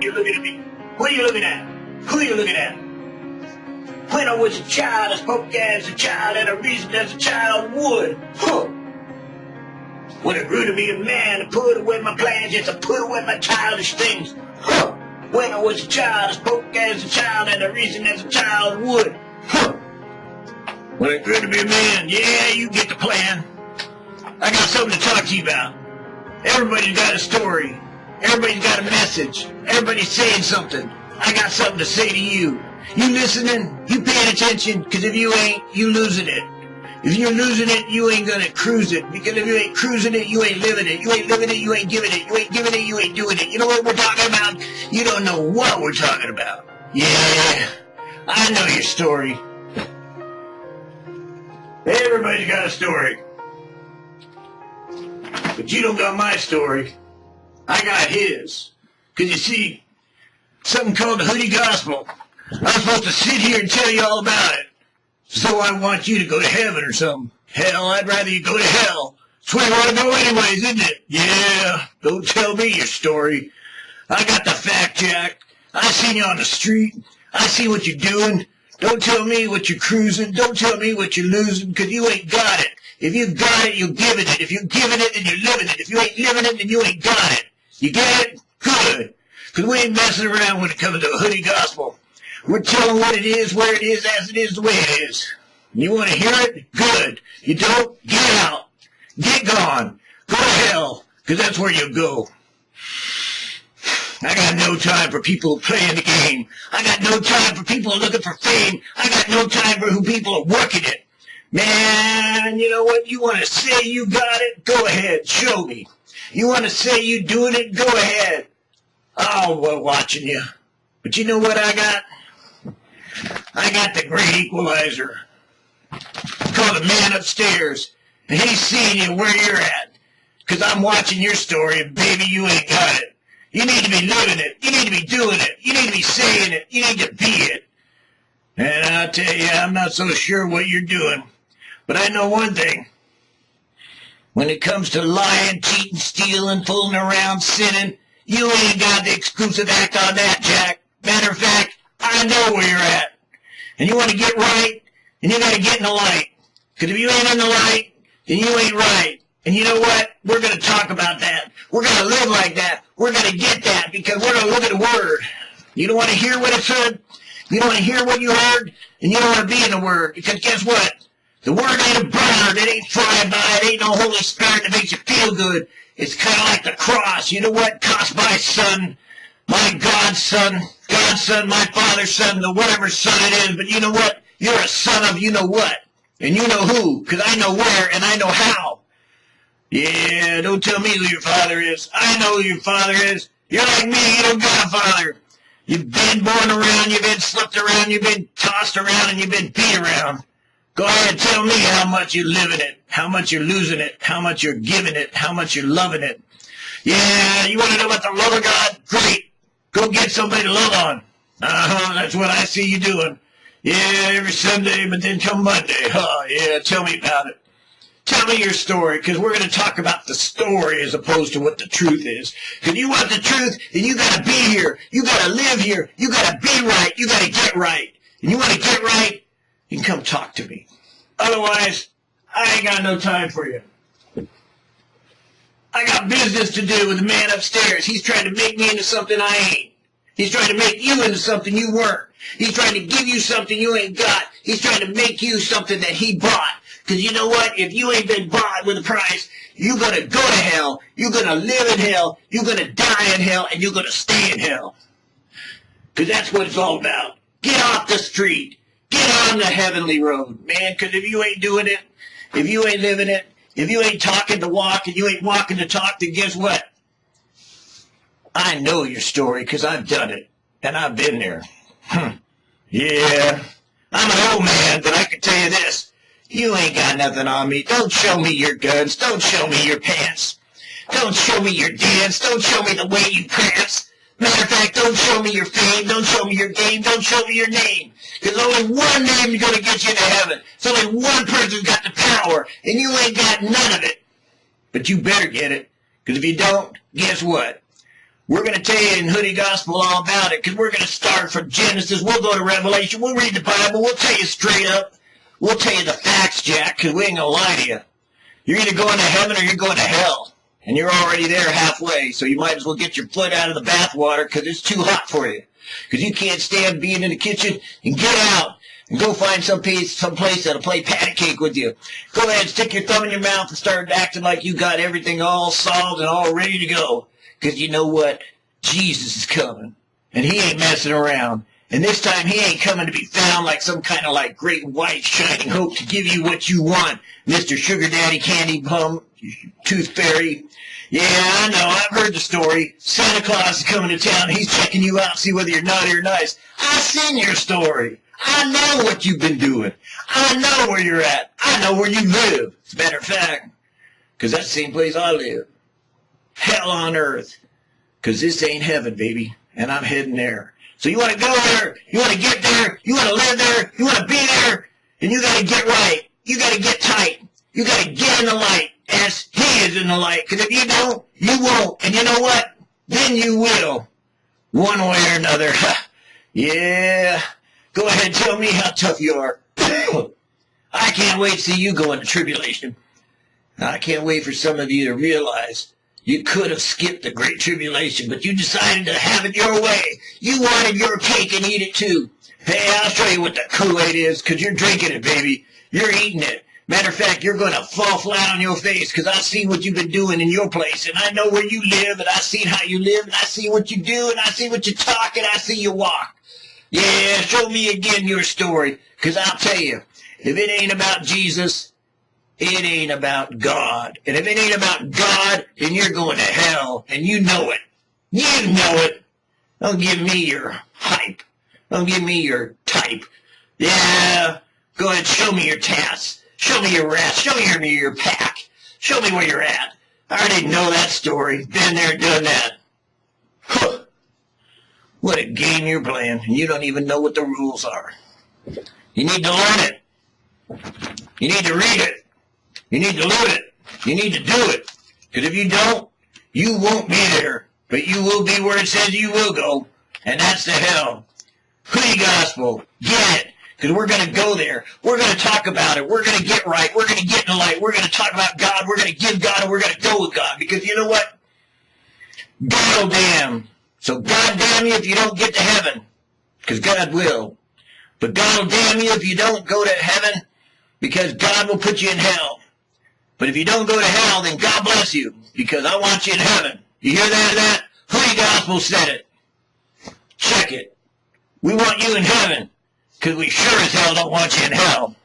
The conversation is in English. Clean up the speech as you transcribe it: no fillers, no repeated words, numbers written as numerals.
You're looking at me. What are you looking at? Who are you looking at? When I was a child, I spoke as a child, and I reasoned as a child would. Huh. When I grew to be a man, I put away my plans, yes, I put away my childish things. Huh. When I was a child, I spoke as a child, and I reasoned as a child would. Huh. When I grew to be a man, yeah, you get the plan. I got something to talk to you about. Everybody's got a story. Everybody's got a message. Everybody's saying something. I got something to say to you. You listening? You paying attention? Because if you ain't, you losing it. If you're losing it, you ain't gonna cruise it. Because if you ain't cruising it, you ain't living it. You ain't living it, you ain't giving it. You ain't giving it, you ain't doing it. You know what we're talking about? You don't know what we're talking about. Yeah, I know your story. Everybody's got a story. But you don't got my story. I got his. Because you see, something called the Hoodie Gospel. I'm supposed to sit here and tell you all about it. So I want you to go to heaven or something. Hell, I'd rather you go to hell. That's where you want to go anyways, isn't it? Yeah, don't tell me your story. I got the fact, Jack. I seen you on the street. I see what you're doing. Don't tell me what you're cruising. Don't tell me what you're losing, because you ain't got it. If you got it, you're giving it. If you're giving it, then you're living it. If you ain't living it, then you ain't got it. You get it? Good. Because we ain't messing around when it comes to a Hoodie Gospel. We're telling what it is, where it is, as it is, the way it is. You want to hear it? Good. You don't? Get out. Get gone. Go to hell, because that's where you'll go. I got no time for people playing the game. I got no time for people looking for fame. I got no time for who people are working it. Man, you know what? You want to say you got it? Go ahead. Show me. You want to say you doing it? Go ahead. Oh, we're watching you. But you know what I got? I got the great equalizer. It's called the man upstairs. And he's seeing you where you're at. Because I'm watching your story, and baby, you ain't got it. You need to be living it. You need to be doing it. You need to be saying it. You need to be it. And I'll tell you, I'm not so sure what you're doing. But I know one thing. When it comes to lying, cheating, stealing, fooling around, sinning, you ain't got the exclusive act on that, Jack. Matter of fact, I know where you're at. And you want to get right, and you got to get in the light. Because if you ain't in the light, then you ain't right. And you know what? We're going to talk about that. We're going to live like that. We're going to get that because we're going to look at the Word. You don't want to hear what it said? You don't want to hear what you heard? And you don't want to be in the Word. Because guess what? The Word ain't a bird. It ain't flying by. It ain't no Holy Spirit that makes you feel good. It's kind of like the cross. You know what? Cross my son, my God's son, my Father's son, the whatever son it is. But you know what? You're a son of you know what. And you know who. Because I know where and I know how. Yeah, don't tell me who your father is. I know who your father is. You're like me. You don't got a father. You've been born around. You've been slipped around. You've been tossed around. And you've been beat around. Go ahead and tell me how much you're living it, how much you're losing it, how much you're giving it, how much you're loving it. Yeah, you want to know about the love of God? Great. Go get somebody to love on. That's what I see you doing. Yeah, every Sunday, but then come Monday. Yeah, tell me about it. Tell me your story, because we're going to talk about the story as opposed to what the truth is. Because you want the truth, then you got to be here. You got to live here. You got to be right. You got to get right. And you want to get right, you can come talk to me. Otherwise, I ain't got no time for you. I got business to do with the man upstairs. He's trying to make me into something I ain't. He's trying to make you into something you weren't. He's trying to give you something you ain't got. He's trying to make you something that he bought. Because you know what? If you ain't been bought with a price, you're going to go to hell. You're going to live in hell. You're going to die in hell. And you're going to stay in hell. Because that's what it's all about. Get off the street. Get on the heavenly road, man. Because if you ain't doing it, if you ain't living it, if you ain't talking the walk and you ain't walking the talk, then guess what? I know your story because I've done it. And I've been there. Yeah. I'm an old man, but I can tell you this. You ain't got nothing on me. Don't show me your guns. Don't show me your pants. Don't show me your dance. Don't show me the way you prance. Matter of fact, don't show me your fame. Don't show me your game. Don't show me your name. Because only one name is going to get you to heaven. So only one person's got the power, and you ain't got none of it. But you better get it. Because if you don't, guess what? We're going to tell you in Hoodie Gospel all about it, because we're going to start from Genesis. We'll go to Revelation. We'll read the Bible. We'll tell you straight up. We'll tell you the facts, Jack, because we ain't going to lie to you. You're either going to heaven or you're going to hell. And you're already there halfway, so you might as well get your foot out of the bathwater because it's too hot for you. Because you can't stand being in the kitchen, and get out and go find some place that'll play patty cake with you. Go ahead and stick your thumb in your mouth and start acting like you got everything all solved and all ready to go. Because you know what? Jesus is coming, and he ain't messing around. And this time he ain't coming to be found like some kind of like great white shining hope to give you what you want, Mr. Sugar Daddy Candy Bum, Tooth Fairy. Yeah, I know, I've heard the story. Santa Claus is coming to town. He's checking you out, see whether you're naughty or nice. I've seen your story. I know what you've been doing. I know where you're at. I know where you live. As a matter of fact, because that's the same place I live. Hell on earth. Because this ain't heaven, baby. And I'm heading there. So you want to go there, you want to get there, you want to live there, you want to be there, and you got to get right. You got to get tight. You got to get in the light as he is in the light. Because if you don't, you won't. And you know what? Then you will. One way or another. Yeah. Go ahead and tell me how tough you are. I can't wait to see you go into tribulation. I can't wait for some of you to realize you could have skipped the great tribulation, but you decided to have it your way. You wanted your cake and eat it too. Hey, I'll show you what the Kool-Aid is, because you're drinking it, baby. You're eating it. Matter of fact, you're going to fall flat on your face, because I've seen what you've been doing in your place, and I know where you live, and I've seen how you live, and I see what you do, and I see what you talk, and I see you walk. Yeah, show me again your story, because I'll tell you, if it ain't about Jesus, it ain't about God. And if it ain't about God, then you're going to hell, and you know it. You know it. Don't give me your hype. Don't give me your type. Yeah, go ahead, show me your tasks. Show me your rats. Show me your pack. Show me where you're at. I already know that story. Been there, done that. Huh. What a game you're playing, and you don't even know what the rules are. You need to learn it. You need to read it. You need to live it. You need to do it. Because if you don't, you won't be there. But you will be where it says you will go. And that's the hell. Hoodie Gospel. Get it. Because we're going to go there. We're going to talk about it. We're going to get right. We're going to get in the light. We're going to talk about God. We're going to give God, and we're going to go with God. Because you know what? God will damn. So God damn you if you don't get to heaven. Because God will. But God will damn you if you don't go to heaven. Because God will put you in hell. But if you don't go to hell, then God bless you, because I want you in heaven. You hear that? Hoodie Gospel said it. Check it. We want you in heaven, because we sure as hell don't want you in hell.